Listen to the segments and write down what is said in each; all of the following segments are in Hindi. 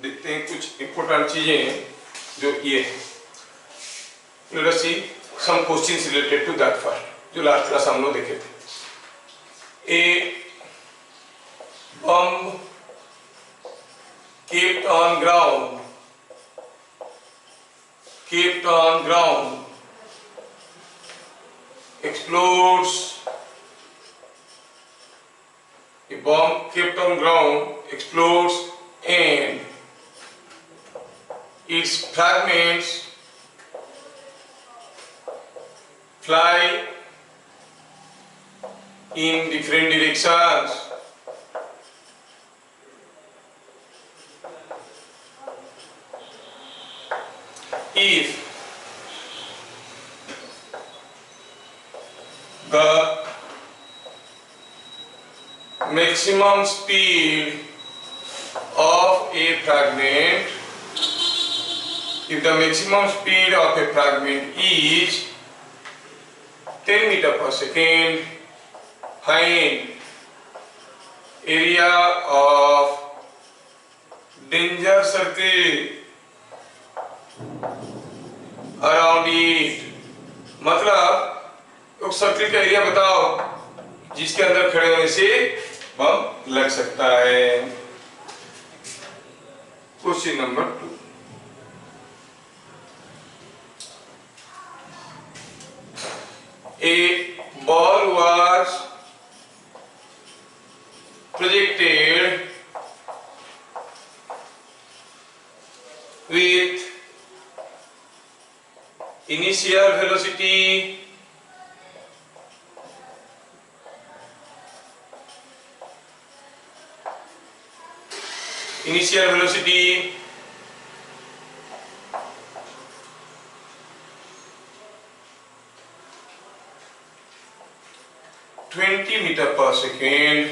देखते हैं कुछ इंपॉर्टेंट चीजें जो ये let us see some questions related to that first, जो लास्ट क्लास हम लोग देखे थे। A bomb kept on ground explodes. A bomb kept on ground explodes and its fragments fly in different directions. If the maximum speed of a fragment, is 10 meter per second, find area of danger circle around it. मतलब उस सर्किल का एरिया बताओ जिसके अंदर खड़े होने से बम लग सकता है। Question number 2, A ball was projected with initial velocity (20 meter per second)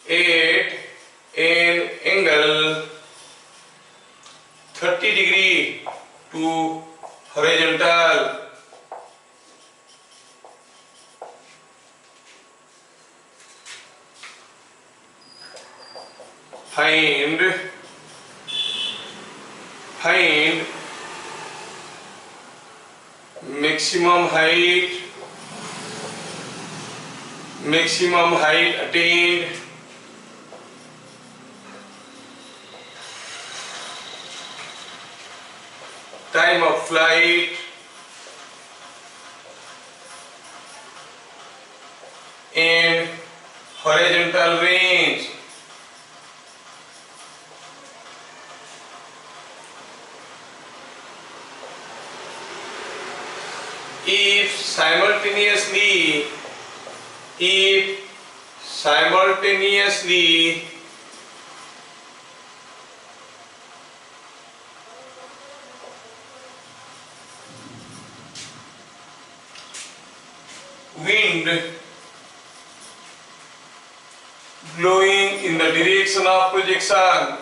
at an angle 30 degree to horizontal. Find maximum height attained time of flight and horizontal range. If simultaneously wind blowing in the direction of projection,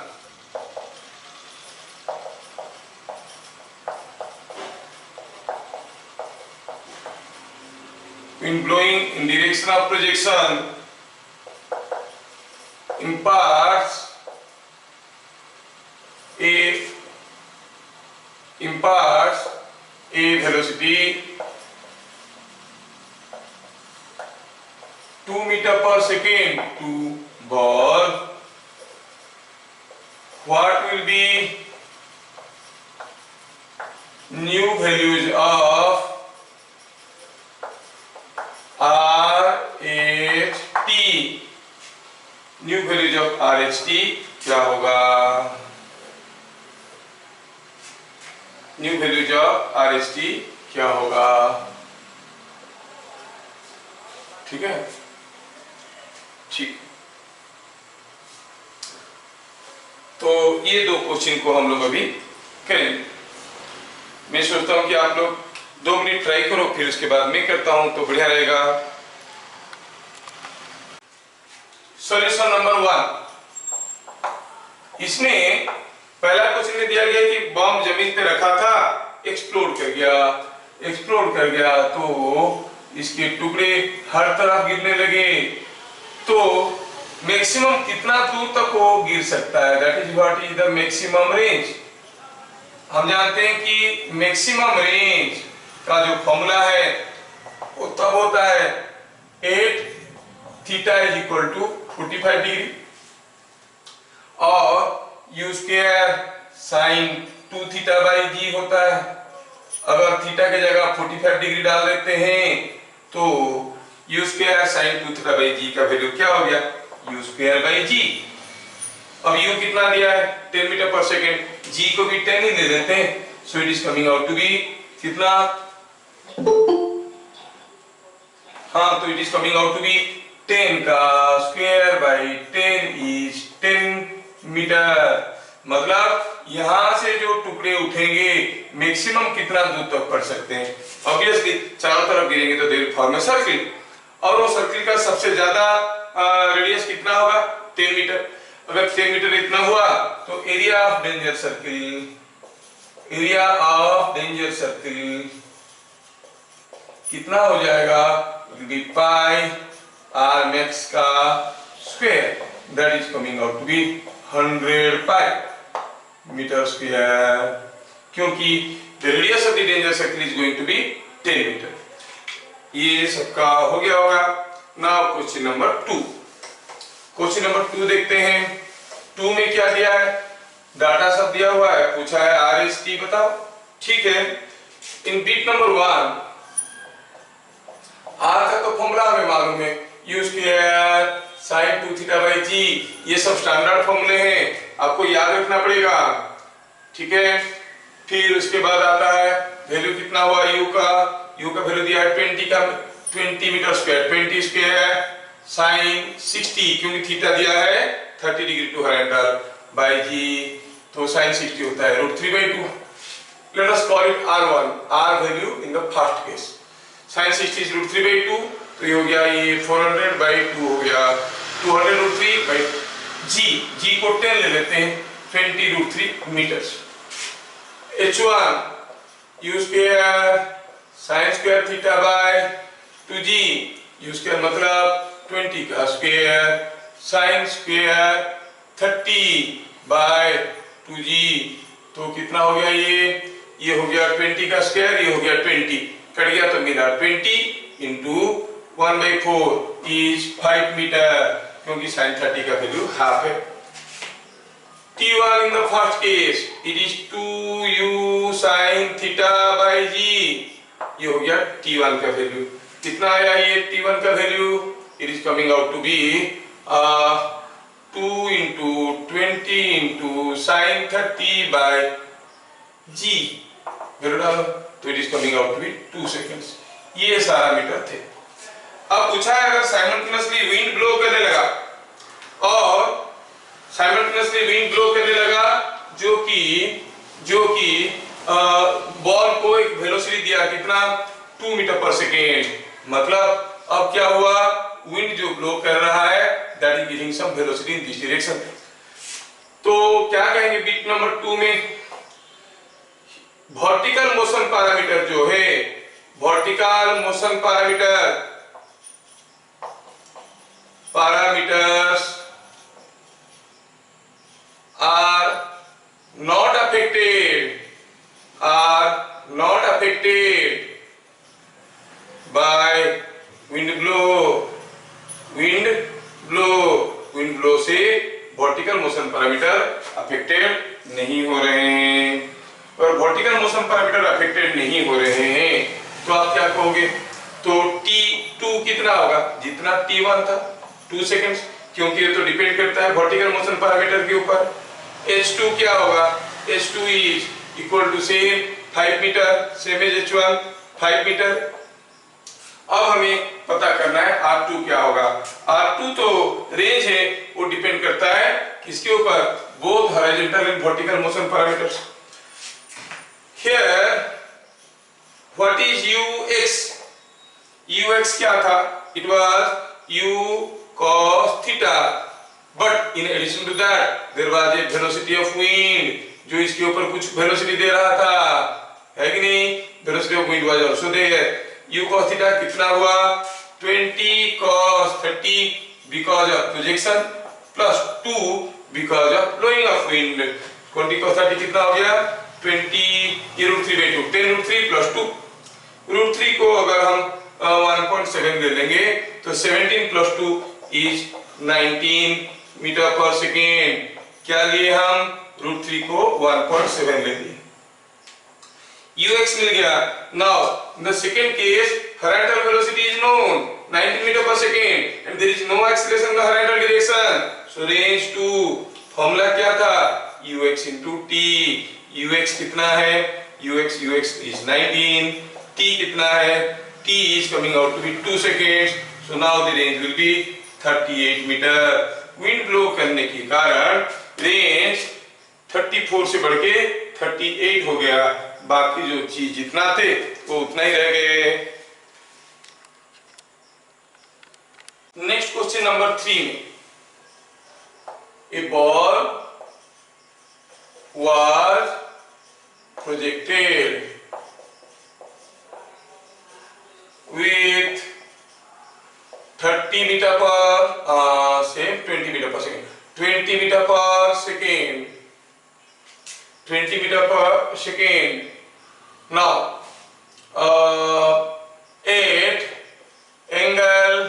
imparts a velocity 2 meter per second to ball. What will be new values of RHT? New values of RHT क्या होगा? न्यू वैल्यूज ऑफ RHT क्या होगा? ठीक है, ठीक। तो ये दो क्वेश्चन को हम लोग अभी करेंगे। मैं सोचता हूं कि आप लोग 2 मिनट ट्राई करो, फिर उसके बाद मैं करता हूं तो बढ़िया रहेगा। सॉल्यूशन नंबर 1, इसमें पहला क्वेश्चन में दिया गया कि बम जमीन पे रखा था, एक्सप्लोड कर गया तो इसके टुकड़े हर तरफ गिरने लगे। तो मैक्सिमम कितना दूर तक वो गिर सकता है, that is what is the maximum range. हम जानते हैं कि मैक्सिमम रेंज का जो फॉर्मूला है वो तब होता है 8 theta is equal to 45 degree और u square sine 2 theta by g होता है। अगर थीटा की जगह 45 डिग्री डाल देते हैं तो u square sine 2 theta by g का वैल्यू क्या हो गया, यू स्क्वायर बाई जी। अब यू कितना दिया है 10 मीटर पर सेकेंड, जी को भी 10 ही दे देते हैं, so it is coming out to be कितना, हाँ तो it is coming out to be 10 का स्क्वायर बाई 10 इज 10 मीटर। मतलब यहां से जो टुकड़े उठेंगे मैक्सिमम कितना दूर तक पड़ सकते हैं, ऑब्वियसली चारों तरफ गिरेंगे तो they will form a circle, और वो सर्किल का सबसे ज्यादा रेडियस कितना होगा 10 मीटर। अगर 10 मीटर इतना हुआ तो area of danger circle, area of danger circle कितना हो जाएगा, पाई आर मैक्स का square, that is coming out to be 100 pi metre square, क्योंकि the radius of the danger circle is going to be 10 metre. ये सबका हो गया होगा। Now question number 2, question number 2 देखते हैं। 2 में क्या दिया है, डाटा सब दिया हुआ है, पूछा है आर एस टी बताओ, ठीक है। इन बिट नंबर 1 आर का तो फॉर्मूला हमें मालूम है, u square sine 2 theta by g, ये सब स्टैंडर्ड फॉर्मूले हैं, आपको याद रखना पड़ेगा, ठीक है। फिर उसके बाद आता है वैल्यू कितना हुआ यू का वैल्यू दिया है 20 का 20 मीटर स्क्वायर, 20 स्क्वायर साइन 60, क्योंकि थीटा दिया है 30 degree to horizontal by g, तो साइन 60 होता है √3/2। Let us call it R1, R value in the first case, sine 60 is √3/2, तो ये हो गया, ये 400/2 हो गया, 200√3 जी को 10 ले लेते हैं, 20√3 metres. H1 u square sine square theta by 2g, u square मतलब 20 का square sine square 30 bye 2g, तो कितना हो गया, ये हो गया 20 का स्क्वायर, ये हो गया 20, कट गया तो मिला 20 इंटू 1/4 इज 5 मीटर, क्योंकि साइन 30 का वैल्यू हाफ है। T1 in the first case it is 2u sin theta by g, ये हो गया T1 का वैल्यू, कितना आया ये T1 का value, it is coming out to be 2 into 20 into sin 30 by g, value डालो तो it is coming out to be 2 seconds। ये सारा मीटर थे। अब पूछा है अगर साइमल्टेनियसली विंड ब्लो करने लगा और साइमल्टेनियसली विंड ब्लो करने लगा जो कि बॉल को एक वेलोसिटी दिया कितना 2 मीटर पर सेकेंड, मतलब अब क्या हुआ, विंड जो ब्लो कर रहा है that is giving some velocity in this direction. तो क्या कहेंगे बिट नंबर 2 में, वर्टिकल मोशन पैरामीटर जो है, vertical motion parameters are not affected by wind blow से वर्टिकल मोशन पैरामीटर अफेक्टेड नहीं हो रहे हैं। और वर्टिकल मोशन पैरामीटर अफेक्टेड नहीं हो रहे हैं तो आप क्या कहोगे, तो T2 कितना होगा, जितना T1 था 2 सेकेंड्स, क्योंकि ये तो डिपेंड करता है वर्टिकल मोशन पैरामीटर के ऊपर। H2 क्या होगा, H2 is equal to same 5 metre, same as H1 5 metre. अब हमें पता करना है R2 क्या होगा। R2 तो रेंज है, वो डिपेंड करता है किसके ऊपर, both horizontal and vertical motion parameters. Here what is ux क्या था, it was u cos theta, but in addition to that there was a velocity of wind जो इसके ऊपर कुछ वेलोसिटी दे रहा था, है कि नहीं, velocity of wind was also there. u cos theta कितना हुआ 20 cos 30 because of projection plus 2 because of blowing of wind. 20 को 30 कितना हो गया 20, ये √3/2 10 √3 plus 2 √3 को अगर हम 1.7 ले लेंगे तो 17 plus 2 is 19 मीटर पर सेकेंड। क्या लिए हम √3 को 1.7 ले लिए, ux मिल गया। now in the second case horizontal velocity is known 19 meter per second and there is no acceleration in the horizontal direction, so range 2 formula क्या था ux into t। ux कितना है ux is 19, t कितना है t is coming out to be 2 seconds, so now the range will be 38 meter। Wind blow करने के कारण रेंज 34 से बढ़ के 38 हो गया, बाकी जो चीज जितना थे वो उतना ही रह गए। नेक्स्ट क्वेश्चन नंबर 3 में ए ball was projected with 30 meter per same 20 meter per second 20 meter per second 20 meter per second। now at angle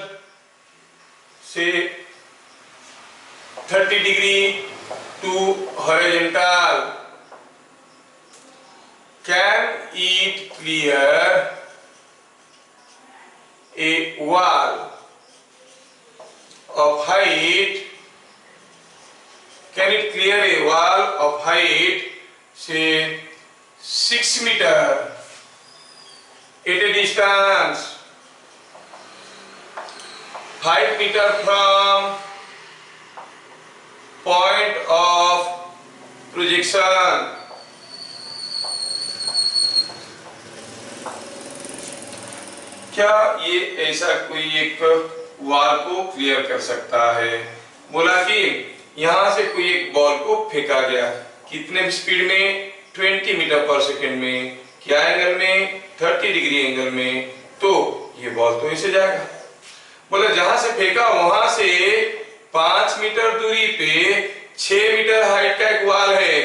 say 30 degree to horizontal, can it clear a wall of height, can it clear a wall of height say 6 meter at a distance 5 meter from point of projection। क्या ये ऐसा कोई एक वाल को क्लियर कर सकता है? बोला कि यहां से कोई एक बॉल को फेंका गया, कितने स्पीड में 20 मीटर पर सेकेंड में, क्या एंगल में 30 डिग्री एंगल में, तो ये बॉल तो ऐसे जाएगा। बोला जहां से फेंका वहां से 5 मीटर दूरी पे 6 मीटर हाइट का एक वाल है,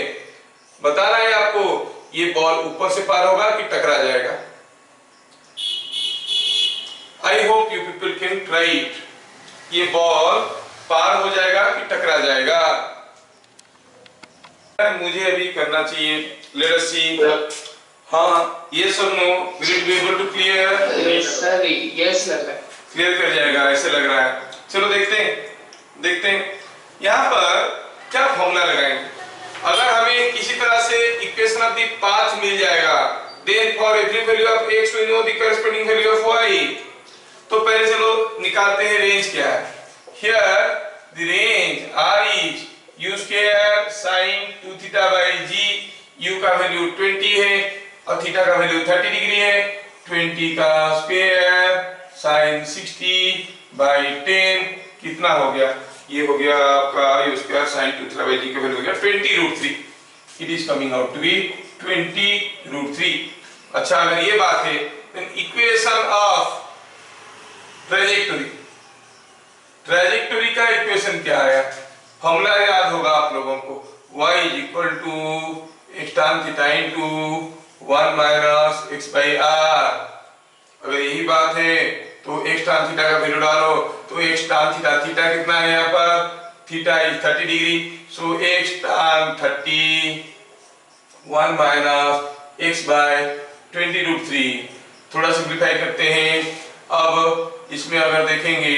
बताना है आपको ये बॉल ऊपर से पार होगा कि टकरा जाएगा। I hope you people can try it, ये बॉल पार हो जाएगा कि टकरा जाएगा, मुझे अभी करना चाहिए। लेट अस सी, हाँ यस और no, will it be able to clear? Yes sir, yes लग रहा है क्लियर कर जाएगा, ऐसे लग रहा है। चलो देखते हैं यहाँ पर क्या फॉर्मूला लगाएंगे। अगर हमें किसी तरह से इक्वेशन ऑफ द पाथ मिल जाएगा, then for every value of x we know the corresponding value of y, तो पहले चलो निकालते हैं रेंज क्या है। Here the range r is u square sin 2θ/g, u का वैल्यू 20 है और थीटा का वैल्यू 30 डिग्री है, 20 का स्क्वायर sin 60/10 कितना हो गया, ये हो गया आपका u स्क्वायर sin 2θ/g का वैल्यू हो गया 20√3, it is coming out to be 20√3। अच्छा अगर ये बात है देन इक्वेशन ऑफ ट्रेजेक्टरी का इक्वेशन क्या है, फॉर्मूला याद होगा आप लोगों को, y = x tan theta * 1 - x/r। अगर यही बात है तो x tan थीटा का वैल्यू डालो, तो x tan थीटा कितना है यहाँ पर, theta is 30 degree, so x tan 30 1 - x/20√3। थोड़ा सिंपलीफाई करते हैं। अब इसमें अगर देखेंगे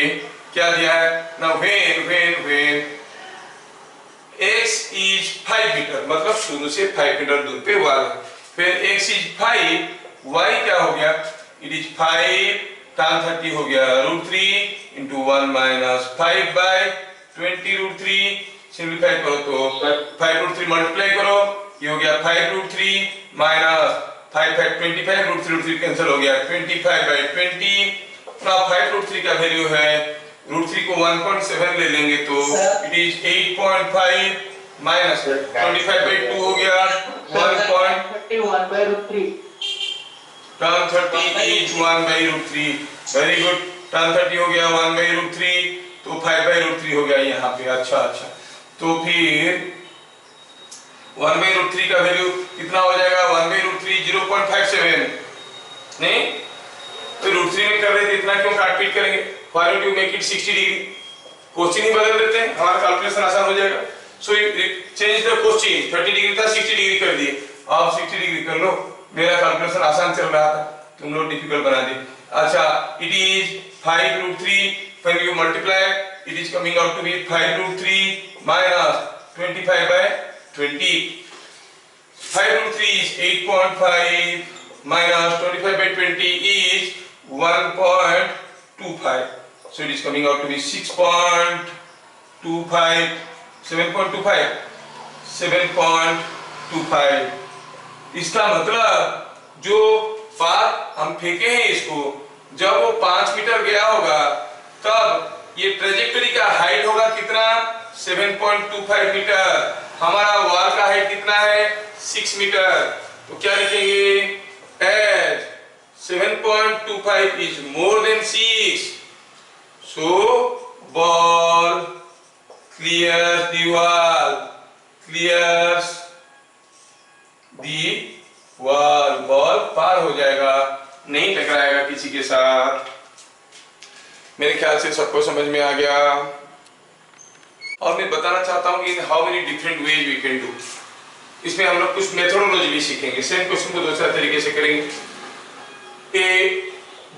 क्या दिया है ना, व्हेन x is 5 मीटर, मतलब शुरू से 5 मीटर दूर पे वाल, फिर x is 5, y क्या हो गया, इट इज 5 tan 30 हो गया √3 * 1 - 5/20√3। सिंपलीफाई करो तो 5√3 मल्टीप्लाई करो, ये हो गया 5√3 - 5 5 25, √3 कैंसिल हो गया 25/20। ना 5√3 का वैल्यू है, √3 को 1.7 ले लेंगे तो इट इज 8.5 - 25/2 हो गया 1.31/√3। tan 30 is 1/√3, very good, tan 30 हो गया 1/√3, तो तो 5/√3 हो गया यहाँ पे। अच्छा अच्छा, तो फिर 1/√3 का वैल्यू कितना हो जाएगा? 1/√3 0.57 नहीं, तो √3 में कर रहे थे, इतना क्यों काट पीट करेंगे? Why don't you make it 60 degree? Question ही बदल देते हैं, हमारा कैलकुलेशन आसान हो जाएगा। So change the question, 30 degree था 60 डिग्री कर दिए, आप 60 डिग्री कर लो। मेरा कैलकुलेशन आसान चल रहा था, तुम लोग डिफिकल्ट बना दिए। अच्छा, it is 5√3, when you multiply it is coming out to be 5√3 minus 25/20. 5√3 is 8.5 minus 25/20 is 1.25. So it is coming out to be 6.25, 7.25, 7.25. इसका मतलब जो बात हम फेंके हैं इसको, जब वो 5 मीटर गया होगा तब ये ट्रेजेक्टरी का हाइट होगा कितना? 7.25 मीटर। हमारा वॉल का हाइट कितना है? 6 मीटर। तो क्या लिखेंगे? as 7.25 is more than 6, so ball clears the wall, clears the wall, ball पार हो जाएगा, नहीं टकराएगा किसी के साथ। मेरे ख्याल से सबको समझ में आ गया। और मैं बताना चाहता हूँ कि how many different ways we can do. इसमें हम लोग कुछ मेथोडोलॉजी भी सीखेंगे, सेम क्वेश्चन को दूसरा तरीके से करेंगे। A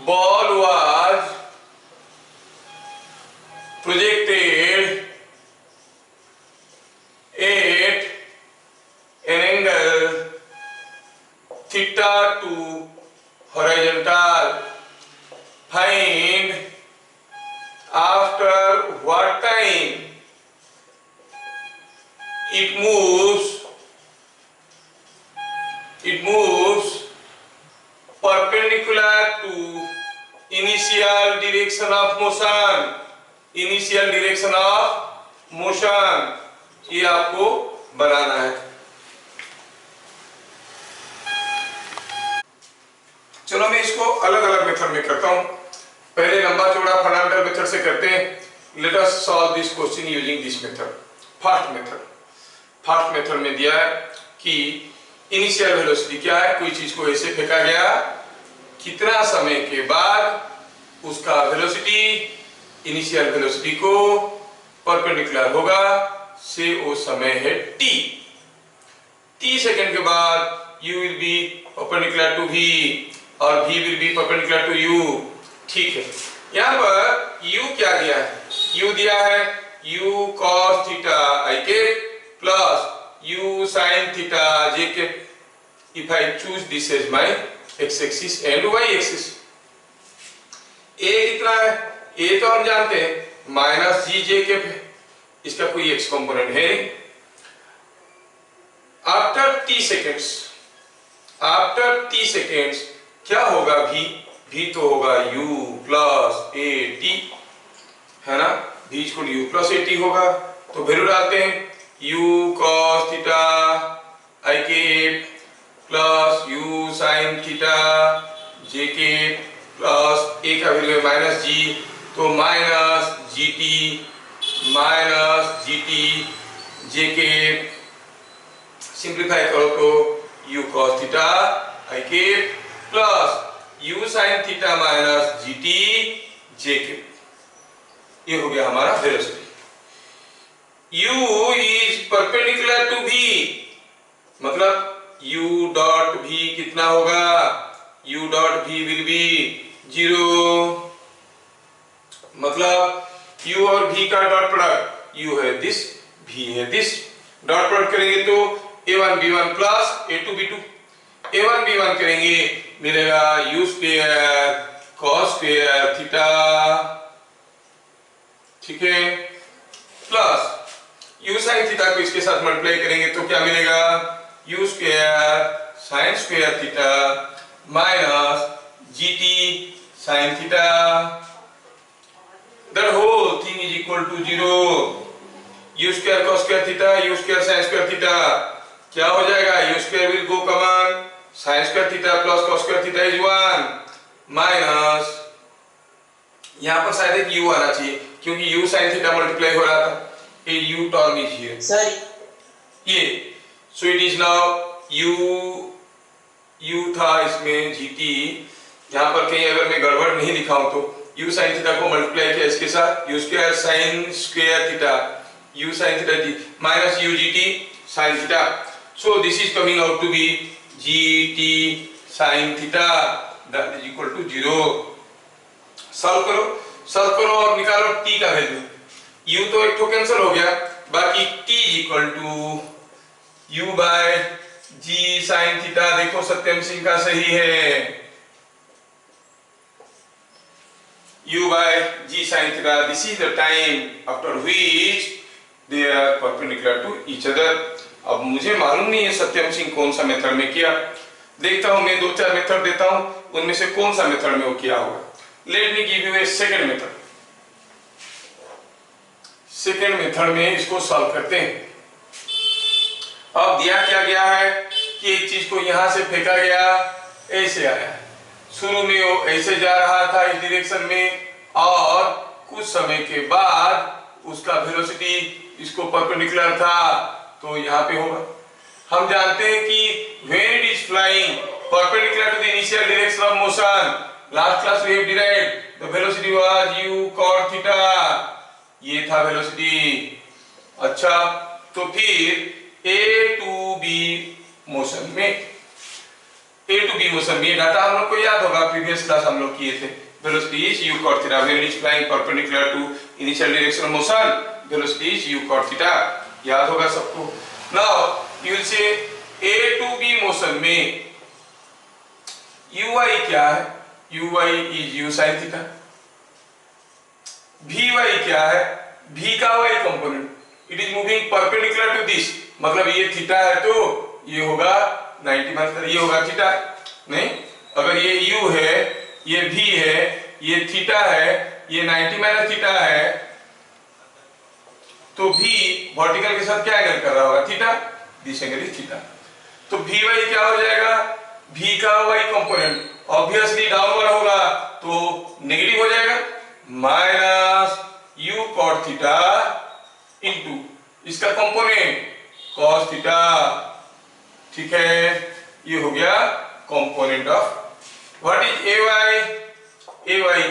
ball was projected at an angle theta to horizontal, find after what time it moves perpendicular to initial direction of motion, initial direction of motion, ये आपको बनाना है। चलो मैं इसको अलग अलग मेथड में करता हूं। पहले लंबा चौड़ा फंडामेंटल मेथड से करते हैं। Let us solve this question using this method. First method में दिया है कि इनिशियल वेलोसिटी क्या है, कोई चीज को ऐसे फेंका गया, कितना समय के बाद उसका वेलोसिटी इनिशियल वेलोसिटी को परपेंडिकुलर होगा, से वो समय है t सेकंड के बाद u will be perpendicular to v और v will be perpendicular to u। ठीक है, यहां पर u क्या दिया है? u दिया है u cos थीटा i के plus u sin theta j के, if I choose this as my x-axis and y-axis। a कितना है? a तो हम जानते हैं माइनस जी जे के, इसका कोई x कंपोनेंट है नहीं। आफ्टर t सेकेंड्स क्या होगा? v तो होगा u प्लस a t, है ना? v equal u plus a t होगा। तो वैल्यू डालते हैं u cos थीटा i के plus u sin theta j के प्लस a का वैल्यू है माइनस g, तो माइनस gt j के सिंप्लीफाई करो तो u cos थीटा i के plus u sin theta minus gt j के। ये हो गया हमारा velocity. u is perpendicular to v, मतलब u dot v कितना होगा? u dot v will be 0, मतलब u और v का डॉट प्रोडक्ट, u है दिस, v है दिस, डॉट प्रोडक्ट करेंगे तो a1 b1 plus a2 b2, a1 b1 करेंगे मिलेगा u square cos square theta, ठीक है, प्लस u sin थीटा को इसके साथ मल्टीप्लाई करेंगे तो क्या मिलेगा? u square sin square theta minus gt sin theta, the whole thing is equal to 0। u square cos square theta, u square sin square theta क्या हो जाएगा? u square will go common, sin square theta plus cos square theta is 1 minus, यहां पर शायद एक u आना चाहिए, क्योंकि u sin थीटा मल्टीप्लाई हो रहा था, ये u term is here sir ये, so it is now u था इसमें gt, यहाँ पर कहीं अगर मैं गड़बड़ नहीं लिखा हूं तो u sin थीटा को मल्टीप्लाई किया इसके साथ u square sin square theta u sin theta g minus u gt sin theta, so this is coming out to be gt sin theta that is equal to 0। Solve करो और निकालो t का वैल्यू, u तो एक तो कैंसिल हो गया, बाकी t is equal to u by g sin theta. देखो सत्यम सिंह का सही है, u by g sin theta, this is the time after which they are perpendicular to each other। अब मुझे मालूम नहीं है सत्यम सिंह कौन सा मेथड में किया, देखता हूं मैं 2-4 मेथड देता हूं, उनमें से कौन सा मेथड में वो किया होगा। Let me give you A second method. Second method में इसको सॉल्व करते हैं। अब दिया क्या गया है कि एक चीज को यहां से फेंका गया, ऐसे आया, शुरू में वो ऐसे जा रहा था इस डायरेक्शन में, और कुछ समय के बाद उसका वेलोसिटी इसको परपेंडिकुलर था, तो यहाँ पे होगा। हम जानते हैं कि when it is flying perpendicular to the initial direction of motion, last class we have derived the velocity was u cot theta, ये था वेलोसिटी। अच्छा, तो फिर a to b मोशन में, A to B मोशन में डाटा हम लोग को याद होगा, प्रीवियस क्लास हम लोग किए थे। Velocity is u cot theta when it is flying perpendicular to initial direction of motion, velocity is u cot theta, याद होगा सबको। Now you will say A to B motion में uy क्या है, uy is u sin theta, vy क्या है, v का y component, it is moving perpendicular to this, मतलब ये थीटा है तो ये होगा 90 माइनस, ये होगा थीटा, नहीं अगर ये u है, ये v है, ये थीटा है, ये 90 माइनस थीटा है, तो v वर्टिकल के साथ क्या एंगल कर रहा होगा, theta, this angle is theta. तो vy क्या हो जाएगा, v का y कंपोनेंट ऑब्वियसली डाउनवर्ड होगा तो नेगेटिव हो जाएगा, minus u cot theta into इसका कंपोनेंट cos थीटा, ठीक है, ये हो गया component of what is ay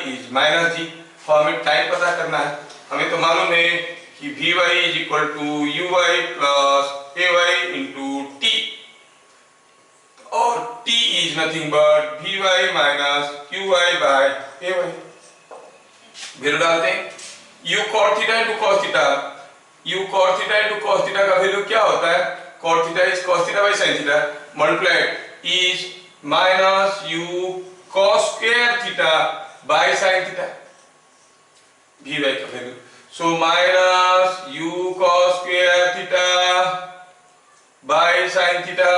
is minus g. हमें टाइम पता करना है, हमें तो मालूम है कि vy is equal to uy plus ay into t, और t is nothing but vy minus qy by ay। Value डालते हैं, u cot theta into cos theta, u cot theta into cos theta का वैल्यू क्या होता है, cot theta is cos theta by sin theta multiplied is minus u cos square theta by sin theta, vy का value, so minus u cos square theta by sin theta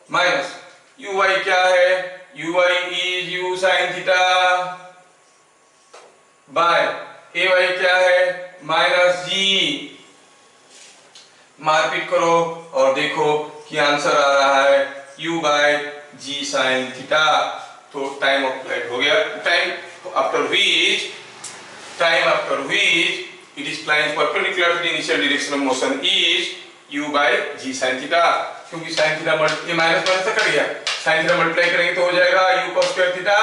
minus uy क्या है, uy is u sin theta by ay क्या है, माइनस g। मारपीट करो और देखो कि आंसर आ रहा है u by g sin theta. तो टाइम अप्लाइड हो गया, time after which it is flying perpendicular to the initial direction of motion is u by g sin theta, क्योंकि sin थीटा ये माइनस माइनस से कट गया, sin थीटा मल्टीप्लाई करेंगे तो हो जाएगा u cos square theta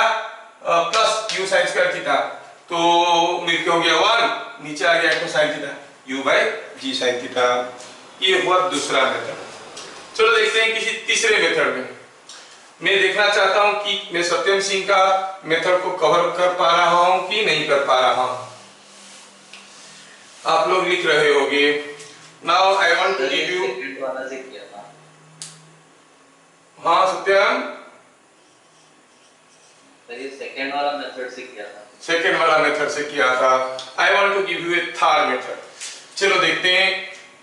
plus u sin square theta, तो मिलके हो गया 1, नीचे आ गया तो sin theta u by g sin theta. ये हुआ दूसरा मेथड। चलो देखते हैं किसी तीसरे मेथड में। मैं देखना चाहता हूं कि मैं सत्यम सिंह का मेथड को कवर कर पा रहा हूं कि नहीं कर पा रहा हूं। आप लोग लिख रहे होंगे, now I want to give you, हाँ सत्यम, ये सेकंड वाला मेथड से किया था, सेकंड वाला मेथड से किया था। I want to give you a third method. चलो देखते हैं,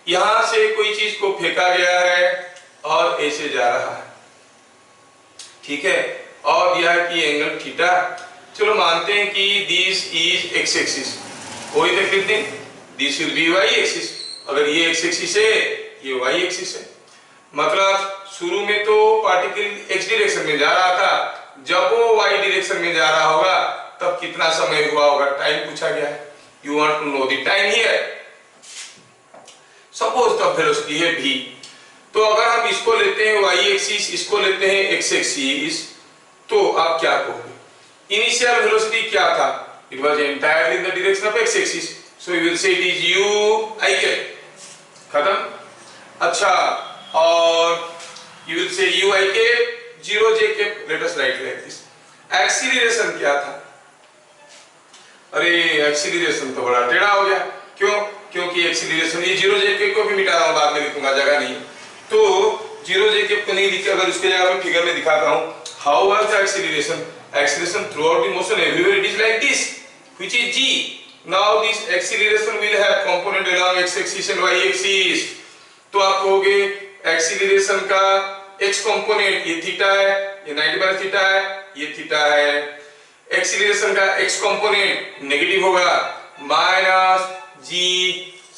यहां से कोई चीज को फेंका गया है और ऐसे जा रहा है, ठीक है, और दिया है कि एंगल थीटा। चलो मानते हैं कि दिस इज एक्स एक्सिस, कोई तकलीफ नहीं, this will be y axis, अगर ये एक्स एक्सिस है ये वाई एक्सिस है, मतलब शुरू में तो पार्टिकल एक्स डायरेक्शन में जा रहा था, जब वो वाई डायरेक्शन में जा रहा होगा तब कितना समय हुआ होगा, टाइम पूछा गया है। You want to know the time here. Suppose the velocity है v, तो अगर हम इसको लेते हैं y एक्सिस, इसको लेते हैं x एक्सिस, तो आप क्या कहोगे? इनिशियल वेलोसिटी क्या था? It was entirely in the direction of x axis, so you will से it is u i k। खत्म। अच्छा, और यू विल से u i k 0 j k, let us right like this. Acceleration क्या था? अरे एक्सीलरेशन तो बड़ा टेढ़ा हो गया। क्यों? क्योंकि एक्सीलरेशन, ये 0 j k को भी मिटा रहा हूं, बाद में लिखूंगा, जगह नहीं। तो 0 j k को नहीं लिखा, अगर उसके जगह मैं फिगर में दिखाता हूं, how was the acceleration? Acceleration throughout the motion everywhere it is like this, which is g. Now this acceleration will have component along x axis and y axis. तो आप कहोगे acceleration का x component ये थीटा है, ये 90 माइनस थीटा है, ये थीटा है। acceleration का x component नेगेटिव होगा, माइनस g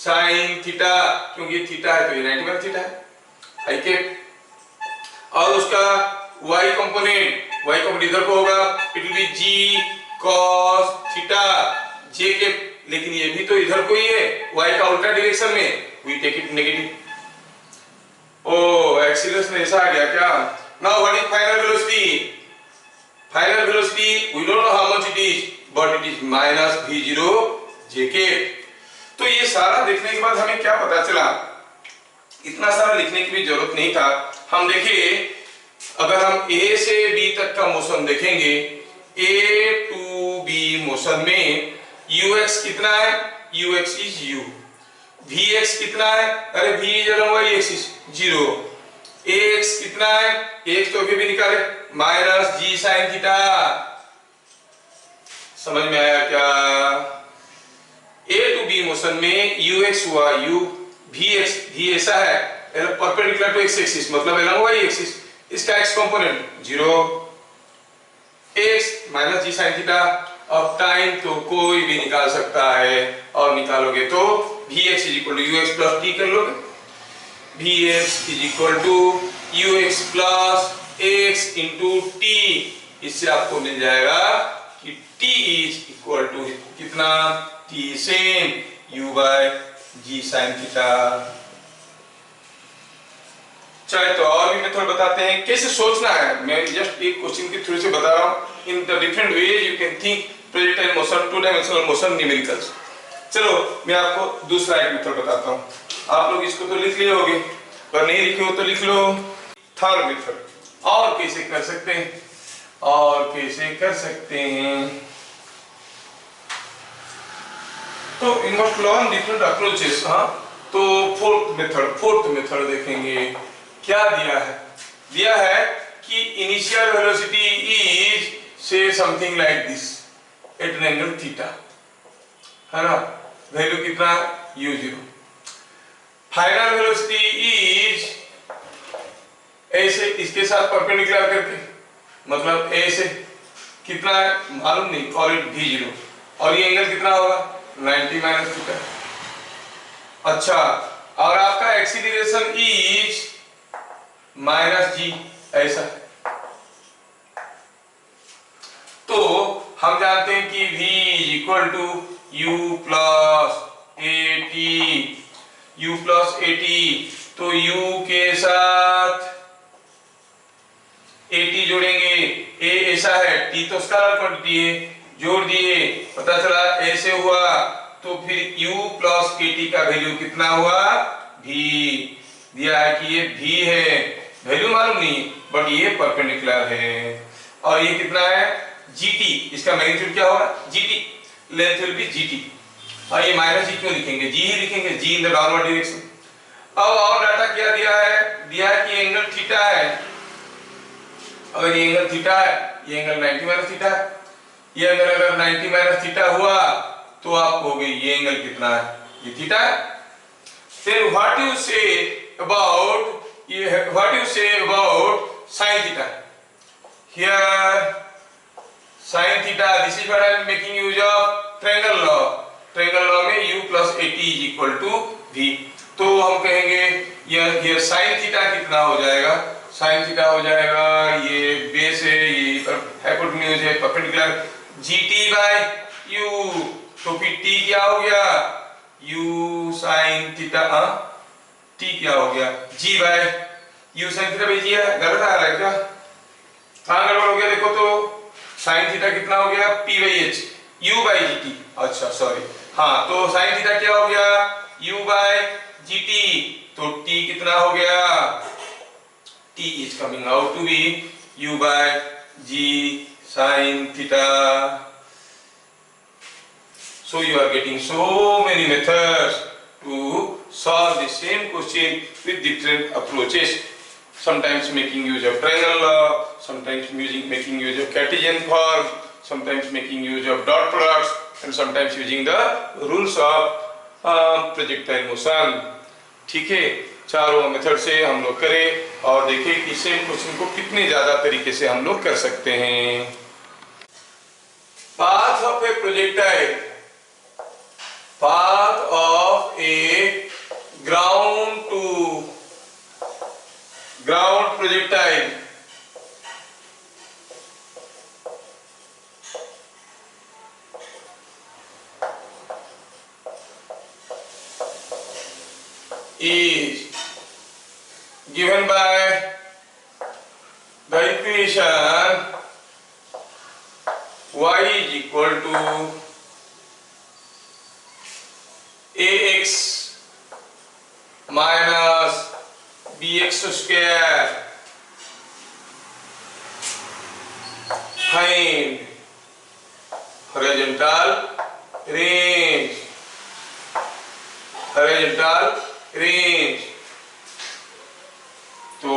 sin थीटा, क्योंकि ये थीटा है तो ये 90 माइनस थीटा है, आई के। और उसका y कंपोनेंट इधर को होगा, it will be g cos theta j के, लेकिन ये भी तो इधर को ही है, y का उल्टा डायरेक्शन में, we take it negative. Oh acceleration ऐसा आ गया क्या? Now what is final velocity? Final velocity we don't know how much it is, but it is minus v0 jk। तो ये सारा देखने के बाद हमें क्या पता चला? इतना सारा लिखने की भी जरूरत नहीं था। हम देखिए, अगर हम A से B तक का मोशन देखेंगे, A टू B मोशन में ux कितना है? ux is u। vx कितना है? अरे v is along y axis 0। ax कितना है? ax तो अभी भी निकाले, माइनस g sin थीटा। समझ में आया क्या? A टू B मोशन में ux हुआ u, vx v ऐसा है परपेंडिकुलर टू x एक्सिस, मतलब अलोंग y एक्सिस, इसका x कंपोनेंट 0, x माइनस जी साइन थीटा। अब टाइम तो कोई भी निकाल सकता है, और निकालोगे तो vx is equal to ux plus t कर लोगे, vx is equal to ux plus x into t। इससे आपको मिल जाएगा कि t इज इक्वल टू कितना? t same u by g sine theta. चाहे तो और भी मेथड बताते हैं कैसे सोचना है, मैं जस्ट एक क्वेश्चन के थ्रू से बता रहा हूं। In the different ways you can think projectile motion, two dimensional motion, numericals. चलो मैं आपको दूसरा एक मेथड बताता हूं। आप लोग इसको तो लिख लिए होंगे, पर नहीं लिखे हो तो लिख लो। थर्ड मेथड और कैसे कर सकते हैं, और कैसे कर सकते हैं, तो इन मस्ट लर्न डिफरेंट अप्रोचेस। हाँ, तो फोर्थ मेथड देखेंगे। क्या दिया है? दिया है कि इनिशियल वेलोसिटी इज से something like this eight an angle theta, है ना? वैल्यू कितना? u0। फाइनल वेलोसिटी इज ऐसे, इसके साथ परपेंडिकुलर करके, मतलब ऐसे कितना है मालूम नहीं, कॉल इट v0, और ये एंगल कितना होगा? 90 माइनस थीटा। अच्छा, और आपका एक्सीलरेशन इज माइनस जी, ऐसा। तो हम जानते हैं कि v equal to u plus at, तो u के साथ at जोड़ेंगे, a ऐसा है, t तो स्केलर क्वांटिटी है, जोड़ दिए, पता चला ऐसे हुआ, तो फिर u प्लस at का वैल्यू कितना हुआ? v। दिया है कि ये v है, वैल्यू मालूम नहीं, बट ये परपेंडिकुलर है। और ये कितना है? gt, इसका मैग्नीट्यूड क्या होगा? gt, length will be gt। और ये माइनस जी क्यों लिखेंगे? जी ही लिखेंगे, जी इन द डाउनवर्ड डायरेक्शन। अब और डाटा क्या दिया है? दिया है कि एंगल थीटा है। अगर ये एंगल थीटा है, ये एंगल 90 माइनस थीटा है, ये एंगल अगर 90 माइनस थीटा हुआ, तो आप कहोगे ये एंगल कितना है? ये थीटा है। Then what you say about sin theta? Here sin theta, this is what I am making use of triangle law. Triangle law में u plus at is equal to v। तो हम कहेंगे ये sin theta कितना हो जाएगा? sin theta हो जाएगा, ये बेस है, ये हाइपोटेन्यूज है, परपेंडिकुलर GT बाय U, तो फिर T क्या हो गया, U साइन थीटा, T क्या हो गया, G by U sine theta भेजिए, गलत आ रहा है क्या, कहाँ गड़बड़ हो गया देखो तो, साइन थीटा कितना हो गया P by H, U by GT, अच्छा सॉरी, हाँ तो साइन थीटा क्या हो गया U बाय GT, तो T कितना हो गया, T is coming out to be U by G sin theta. So you are getting so many methods to solve the same question with different approaches. Sometimes making use of triangle law, sometimes making use of Cartesian form, sometimes making use of dot products, and sometimes using the rules of projectile motion. ठीक है, चारों मेथड से हम लोग करें और देखें कि सेम क्वेश्चन को कितने ज्यादा तरीके से हम लोग कर सकते हैं। Path of a projectile, path of a ground to ground projectile is given by the equation y is equal to ax minus bx square, find horizontal range, horizontal range, तो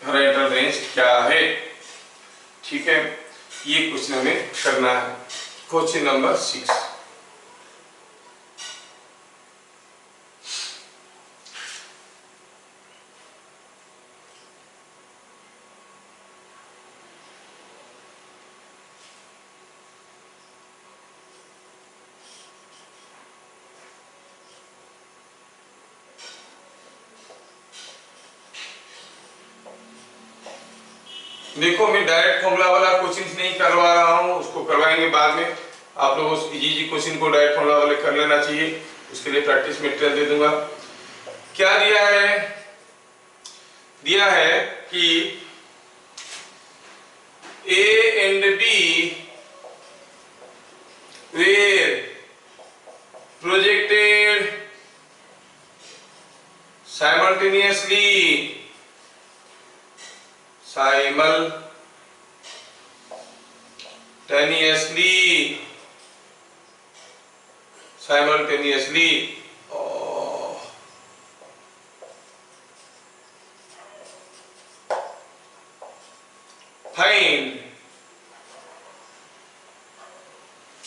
होरिज़ोंटल रेंज क्या है, ठीक है, ये क्वेश्चन हमें करना है, क्वेश्चन नंबर 6। देखो मैं डायरेक्ट फॉर्मूला वाला क्वेश्चन नहीं करवा रहा हूँ, उसको करवाएंगे बाद में, आप लोग उस इजी क्वेश्चन को डायरेक्ट फॉर्मूला वाले कर लेना चाहिए, उसके लिए प्रैक्टिस मटेरियल दे दूंगा। क्या दिया है, दिया है कि A and B were projected simultaneously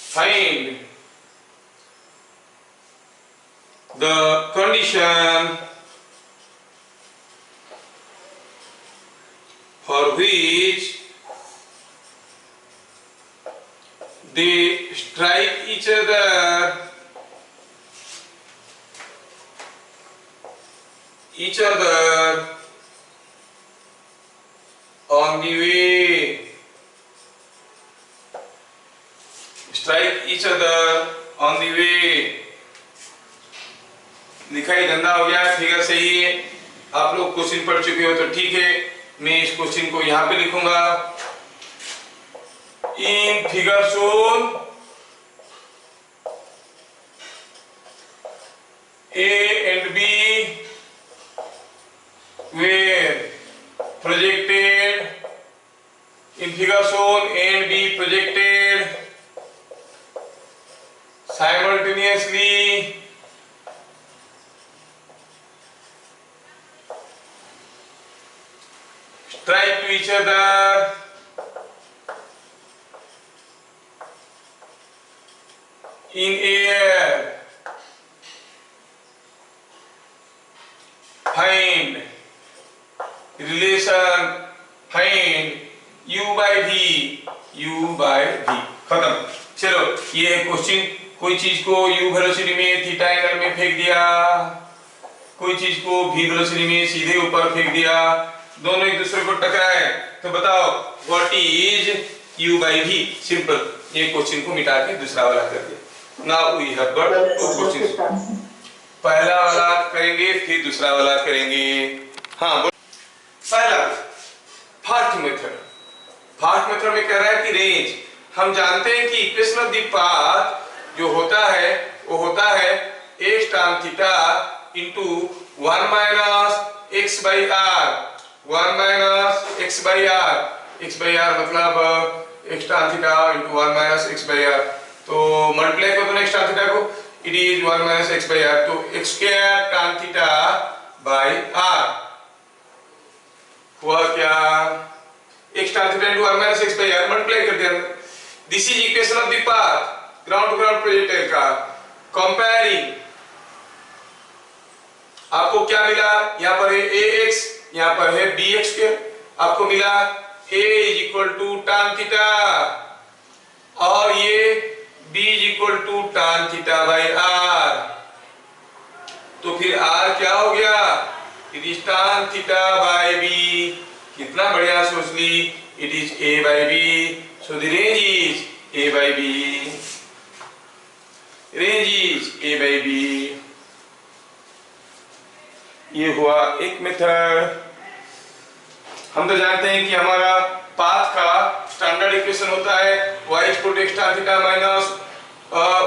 find the condition for which they strike each other on the way, strike each other on the way। लिखा ही गंदा हो गया, फिगर सही है, आप लोग क्वेश्चन पढ़ चुके हो तो ठीक है, मैं इस क्वेश्चन को यहां पे लिखूंगा, in figure shown A and B were projected, in figure shown A and B projected simultaneously strike to each other in air, find relation, find u by v, खत्म। चलो ये है क्वेश्चन, कोई चीज को u वेलोसिटी में थीटा एंगल में फेंक दिया, कोई चीज को v वेलोसिटी में सीधे ऊपर फेंक दिया, दोनों एक दूसरे को टकराए, तो बताओ what is u by v। Simple, ये क्वेश्चन को मिटा के दूसरा वाला कर दिया। Now we have got two questions. पहला वाला करेंगे फिर दूसरा वाला करेंगे। हाँ, पहला फास्ट मेथड। फास्ट मेथड में कह रहा है कि रेंज, हम जानते हैं कि इक्वेशन ऑफ द पाथ जो होता है वो होता है x tan theta into 1 minus x by r, 1 minus x by r, x by r मतलब x tan theta into 1 minus x by r। तो मल्टीप्लाई कर दो ना x tan थीटा को, it is 1 minus x by r, तो x square tan theta by r हुआ क्या, x tan theta into 1 minus x by r multiply कर दिया। This is equation of the path, ground to ground projectile का। कंपेयरिंग, आपको क्या मिला, यहाँ पर है ax, यहाँ पर है bx स्क्वायर, आपको मिला a is equal to tan theta और ये b is equal to tan theta by r। तो फिर r क्या हो गया, it is tan theta by b। कितना बढ़िया सोच ली, it is a by b, so the range is a by b, range is a by b। ये हुआ एक मेथड। हम तो जानते हैं कि हमारा पाथ का स्टैंडर्ड इक्वेशन होता है y equal to x tan theta minus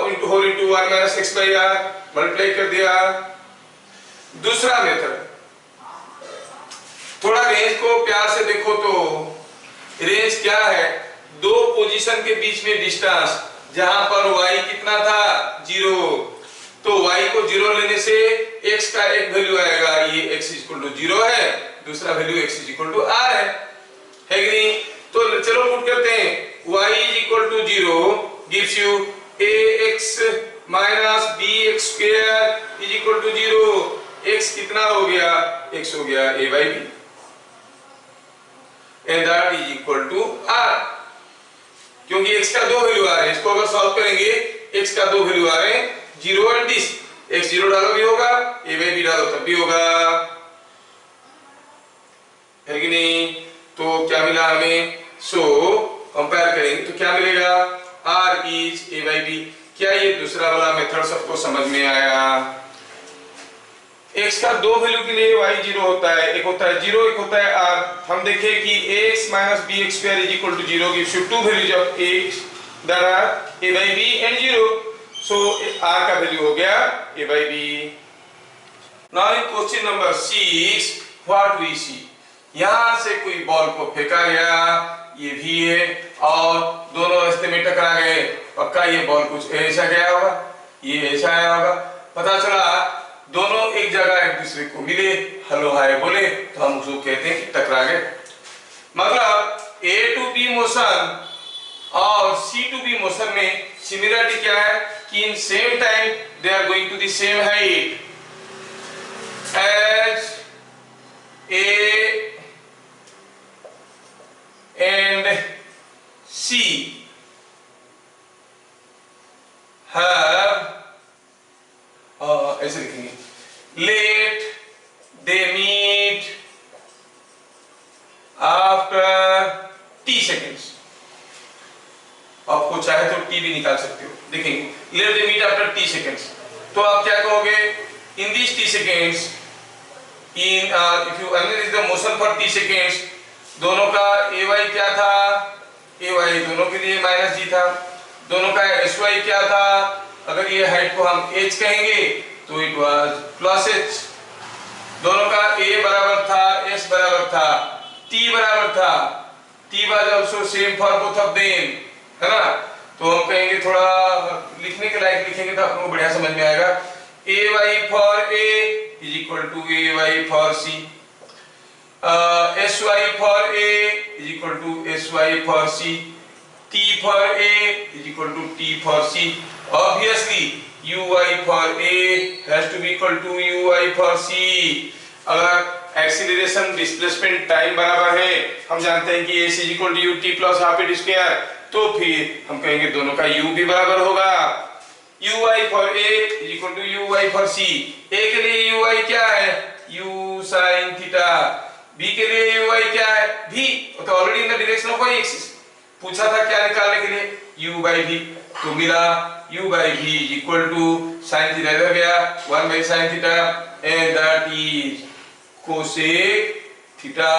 into whole into 1 minus x by r, multiply कर दिया। दूसरा मेथड, थोड़ा रेंज को प्यार से देखो तो रेंज क्या है, दो पोजीशन के बीच में डिस्टेंस, जहां पर y कितना था 0, तो y को 0 लेने से x का एक वैल्यू आएगा, ये x इक्वल टू 0 है, दूसरा value x equal to r है कि नहीं। तो चलो पुट करते हैं, y is equal to 0 gives you ax minus bx square is equal to 0। x कितना हो गया, x हो गया a by b and that is equal to r, क्योंकि x का दो वैल्यू आ रहे हैं। इसको अगर सॉल्व करेंगे, x का दो वैल्यू आ रहे हैं 0 एंड दिस, x 0 डालो भी होगा, a बाई b डालो तब भी होगा, है कि नहीं। तो क्या मिला हमें, सो कंपेयर करेंगे तो क्या मिलेगा, r is a by b। क्या ये दूसरा वाला मेथड सबको समझ में आया। x का दो वैल्यू के लिए y 0 होता है, एक होता है 0, एक होता है r। हम देखें कि ax minus bx square is equal to 0 gives you two values of x that are a by b and 0, सो r का वैल्यू हो गया a by b। Now in question number 6 what we see, यहां से कोई बॉल को फेंका गया, ये भी है और दोनों रास्ते में टकरा गए, पक्का ये बॉल कुछ ऐसा गया होगा, ये ऐसा आया होगा। पता चला दोनों एक जगह एक दूसरे को मिले, हेलो हाय बोले, तो हम उसको कहते हैं कि टकरा गए। मतलब A टू B मोशन और C टू B मोशन में सिमिलरिटी क्या है कि in same time they are going to the same height as A and C have ऐसे लिखेंगे, let they meet after t seconds। आपको चाहे तो t भी निकाल सकते हो, देखेंगे let they meet after t seconds। तो आप क्या कहोगे, in these t seconds, in if you analyze the motion for t seconds, दोनों का ay क्या था, ay दोनों के लिए माइनस g था, दोनों का sy क्या था, अगर ये हाइट को हम h कहेंगे तो इट वाज प्लस h, दोनों का a बराबर था, s बराबर था, t बराबर था, t was also same for both of them, है ना। तो हम कहेंगे, थोड़ा लिखने के लायक लिखेंगे तो आपको बढ़िया समझ में आएगा, ay for a is equal to ay for c, sy for a is equal to sy for c, t for a is equal to t for c। Obviously uy for a has to be equal to uy for c। अगर एक्सीलरेशन डिस्प्लेसमेंट टाइम बराबर है, हम जानते हैं कि a is equal to ut plus half it square, तो फिर हम कहेंगे दोनों का u भी बराबर होगा, uy for a is equal to uy for c। a के लिए uy क्या है, u sin थीटा, b के लिए uy क्या है, v, तो already in the direction of y axis, पूछा था क्या निकालने के लिए u by v, तो मिला u by v equal to sin theta इधर गया 1 by sin theta and that is cosec theta.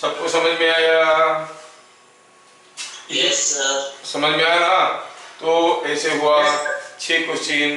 सबको समझ में आया? Yes sir. समझ में आया ना? तो ऐसे हुआ 6 क्वेश्चन